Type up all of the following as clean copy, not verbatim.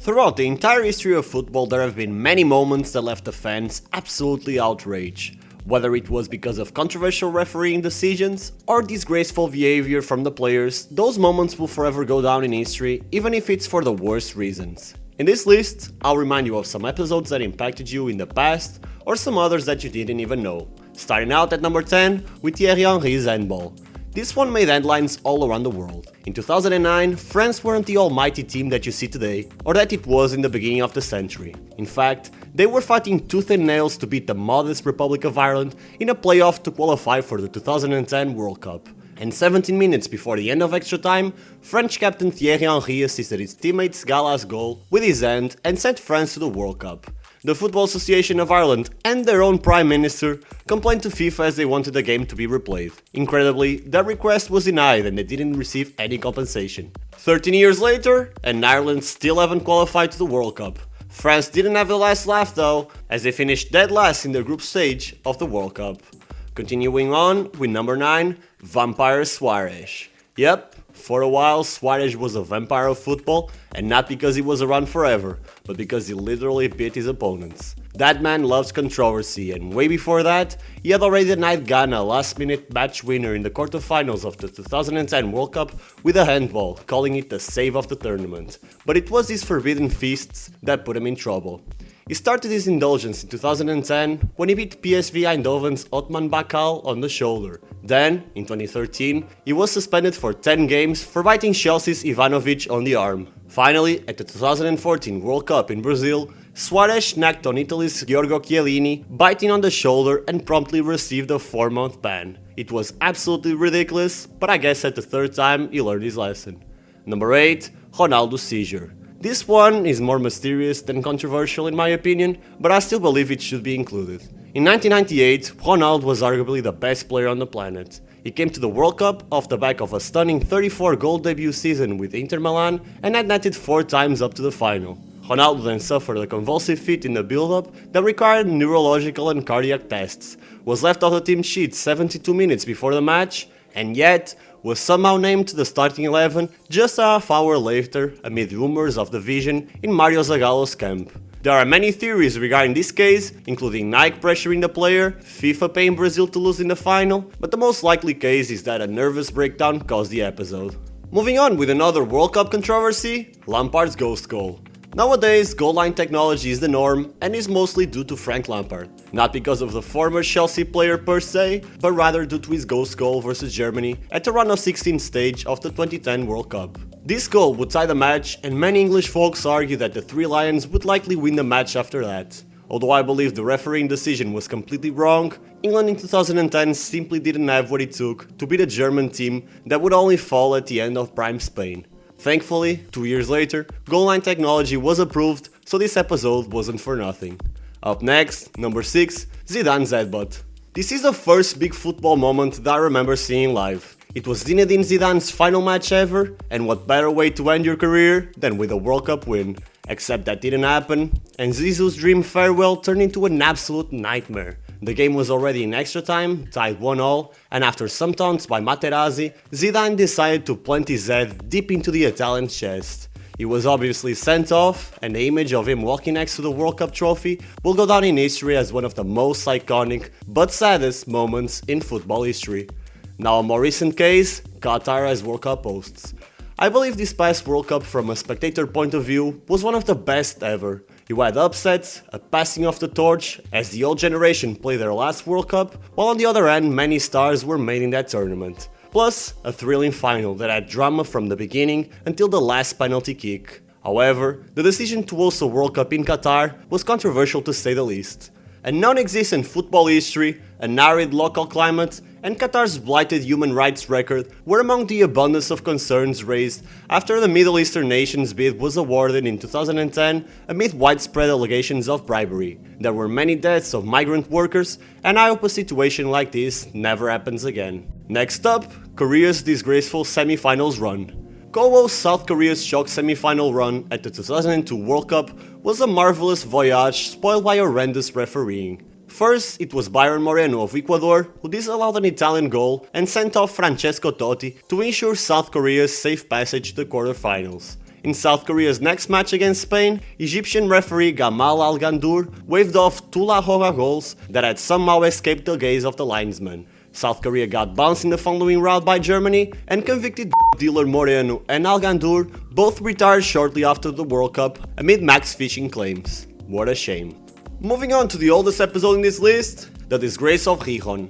Throughout the entire history of football, there have been many moments that left the fans absolutely outraged. Whether it was because of controversial refereeing decisions or disgraceful behavior from the players, those moments will forever go down in history, even if it's for the worst reasons. In this list, I'll remind you of some episodes that impacted you in the past, or some others that you didn't even know. Starting out at number 10 with Thierry Henry's handball. This one made headlines all around the world. In 2009, France weren't the almighty team that you see today, or that it was in the beginning of the century. In fact, they were fighting tooth and nails to beat the modest Republic of Ireland in a playoff to qualify for the 2010 World Cup. And 17 minutes before the end of extra time, French captain Thierry Henry assisted his teammate's Gala's goal with his hand and sent France to the World Cup. The Football Association of Ireland and their own Prime Minister complained to FIFA as they wanted the game to be replayed. Incredibly, their request was denied and they didn't receive any compensation. 13 years later, and Ireland still haven't qualified to the World Cup. France didn't have the last laugh though, as they finished dead last in the group stage of the World Cup. Continuing on with number 9, Vampire Suarez. Yep, for a while Suarez was a vampire of football, and not because he was around forever, but because he literally beat his opponents. That man loves controversy, and way before that, he had already denied Ghana a last-minute match winner in the quarterfinals of the 2010 World Cup with a handball, calling it the save of the tournament. But it was these forbidden feasts that put him in trouble. He started his indulgence in 2010 when he beat PSV Eindhoven's Otman Bakal on the shoulder. Then, in 2013, he was suspended for 10 games for biting Chelsea's Ivanovic on the arm. Finally, at the 2014 World Cup in Brazil, Suarez knocked on Italy's Giorgio Chiellini, biting on the shoulder, and promptly received a 4-month ban. It was absolutely ridiculous, but I guess at the third time he learned his lesson. Number 8, Ronaldo Seizure. This one is more mysterious than controversial in my opinion, but I still believe it should be included. In 1998, Ronaldo was arguably the best player on the planet. He came to the World Cup off the back of a stunning 34-goal debut season with Inter Milan and had netted 4 times up to the final. Ronaldo then suffered a convulsive fit in the build-up that required neurological and cardiac tests, was left off the team sheet 72 minutes before the match, and yet was somehow named to the starting 11 just a half hour later amid rumors of division in Mario Zagallo's camp. There are many theories regarding this case, including Nike pressuring the player, FIFA paying Brazil to lose in the final, but the most likely case is that a nervous breakdown caused the episode. Moving on with another World Cup controversy, Lampards' ghost goal. Nowadays, goal line technology is the norm and is mostly due to Frank Lampard. Not because of the former Chelsea player per se, but rather due to his ghost goal versus Germany at the round of 16 stage of the 2010 World Cup. This goal would tie the match, and many English folks argue that the Three Lions would likely win the match after that. Although I believe the refereeing decision was completely wrong, England in 2010 simply didn't have what it took to beat a German team that would only fall at the end of prime Spain. Thankfully, 2 years later, goal line technology was approved, so this episode wasn't for nothing. Up next, number 6, Zidane's headbutt. This is the first big football moment that I remember seeing live. It was Zinedine Zidane's final match ever, and what better way to end your career than with a World Cup win. Except that didn't happen, and Zizou's dream farewell turned into an absolute nightmare. The game was already in extra time, tied 1-1, and after some taunts by Materazzi, Zidane decided to plant his head deep into the Italian's chest. He was obviously sent off, and the image of him walking next to the World Cup trophy will go down in history as one of the most iconic, but saddest moments in football history. Now a more recent case, Qatar as World Cup hosts. I believe this past World Cup from a spectator point of view was one of the best ever. You had upsets, a passing of the torch, as the old generation played their last World Cup, while on the other hand many stars were made in that tournament. Plus, a thrilling final that had drama from the beginning until the last penalty kick. However, the decision to host a World Cup in Qatar was controversial to say the least. A non-existent football history, an arid local climate, and Qatar's blighted human rights record were among the abundance of concerns raised after the Middle Eastern nation's bid was awarded in 2010 amid widespread allegations of bribery. There were many deaths of migrant workers, and I hope a situation like this never happens again. Next up, Korea's disgraceful semifinals run. Kowo's South Korea's shock semi-final run at the 2002 World Cup was a marvelous voyage spoiled by horrendous refereeing. First, it was Byron Moreno of Ecuador who disallowed an Italian goal and sent off Francesco Totti to ensure South Korea's safe passage to the quarterfinals. In South Korea's next match against Spain, Egyptian referee Gamal Al Gandour waved off two La Hoga goals that had somehow escaped the gaze of the linesman. South Korea got bounced in the following round by Germany, and convicted dealer Moreno and Al Gandour both retired shortly after the World Cup amid max fishing claims. What a shame. Moving on to the oldest episode in this list, the disgrace of Jhon.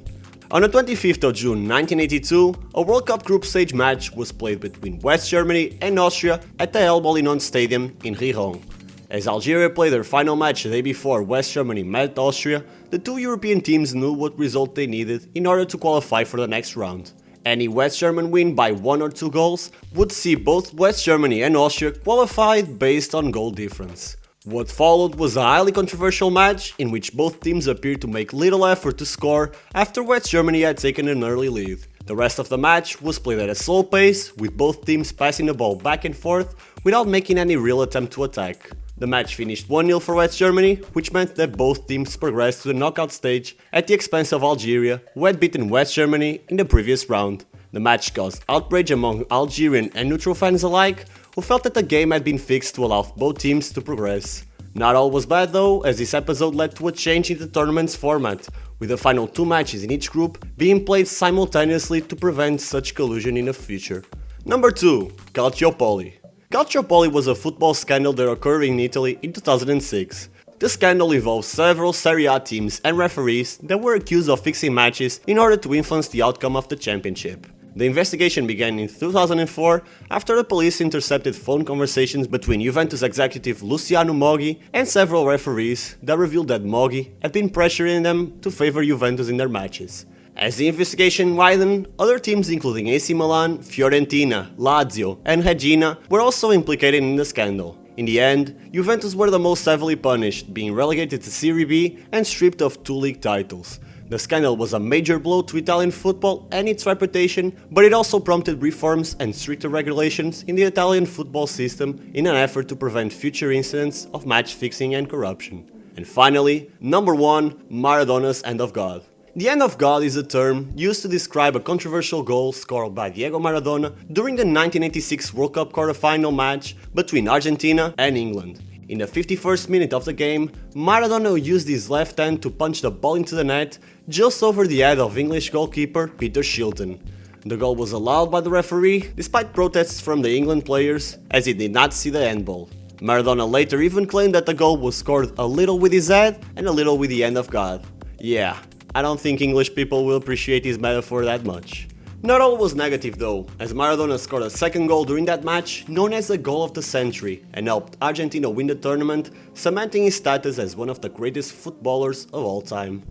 On the 25th of June 1982, a World Cup group stage match was played between West Germany and Austria at the El Molinón Stadium in Gijón. As Algeria played their final match the day before West Germany met Austria, the two European teams knew what result they needed in order to qualify for the next round. Any West German win by 1 or 2 goals would see both West Germany and Austria qualified based on goal difference. What followed was a highly controversial match in which both teams appeared to make little effort to score after West Germany had taken an early lead. The rest of the match was played at a slow pace, with both teams passing the ball back and forth without making any real attempt to attack. The match finished 1-0 for West Germany, which meant that both teams progressed to the knockout stage at the expense of Algeria, who had beaten West Germany in the previous round. The match caused outrage among Algerian and neutral fans alike, who felt that the game had been fixed to allow both teams to progress. Not all was bad though, as this episode led to a change in the tournament's format, with the final 2 matches in each group being played simultaneously to prevent such collusion in the future. Number 2. Calciopoli. Calciopoli was a football scandal that occurred in Italy in 2006. The scandal involved several Serie A teams and referees that were accused of fixing matches in order to influence the outcome of the championship. The investigation began in 2004 after the police intercepted phone conversations between Juventus executive Luciano Moggi and several referees that revealed that Moggi had been pressuring them to favor Juventus in their matches. As the investigation widened, other teams including AC Milan, Fiorentina, Lazio and Regina were also implicated in the scandal. In the end, Juventus were the most heavily punished, being relegated to Serie B and stripped of 2 league titles. The scandal was a major blow to Italian football and its reputation, but it also prompted reforms and stricter regulations in the Italian football system in an effort to prevent future incidents of match fixing and corruption. And finally, number 1, Maradona's End of God. The End of God is a term used to describe a controversial goal scored by Diego Maradona during the 1986 World Cup quarter-final match between Argentina and England. In the 51st minute of the game, Maradona used his left hand to punch the ball into the net just over the head of English goalkeeper Peter Shilton. The goal was allowed by the referee despite protests from the England players, as he did not see the handball. Maradona later even claimed that the goal was scored a little with his head and a little with the hand of God. Yeah, I don't think English people will appreciate his metaphor that much. Not all was negative though, as Maradona scored a second goal during that match, known as the goal of the century, and helped Argentina win the tournament, cementing his status as one of the greatest footballers of all time.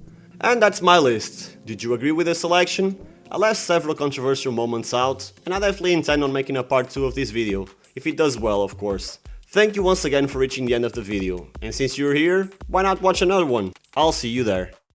And that's my list. Did you agree with the selection? I left several controversial moments out, and I definitely intend on making a part 2 of this video, if it does well of course. Thank you once again for reaching the end of the video, and since you're here, why not watch another one? I'll see you there.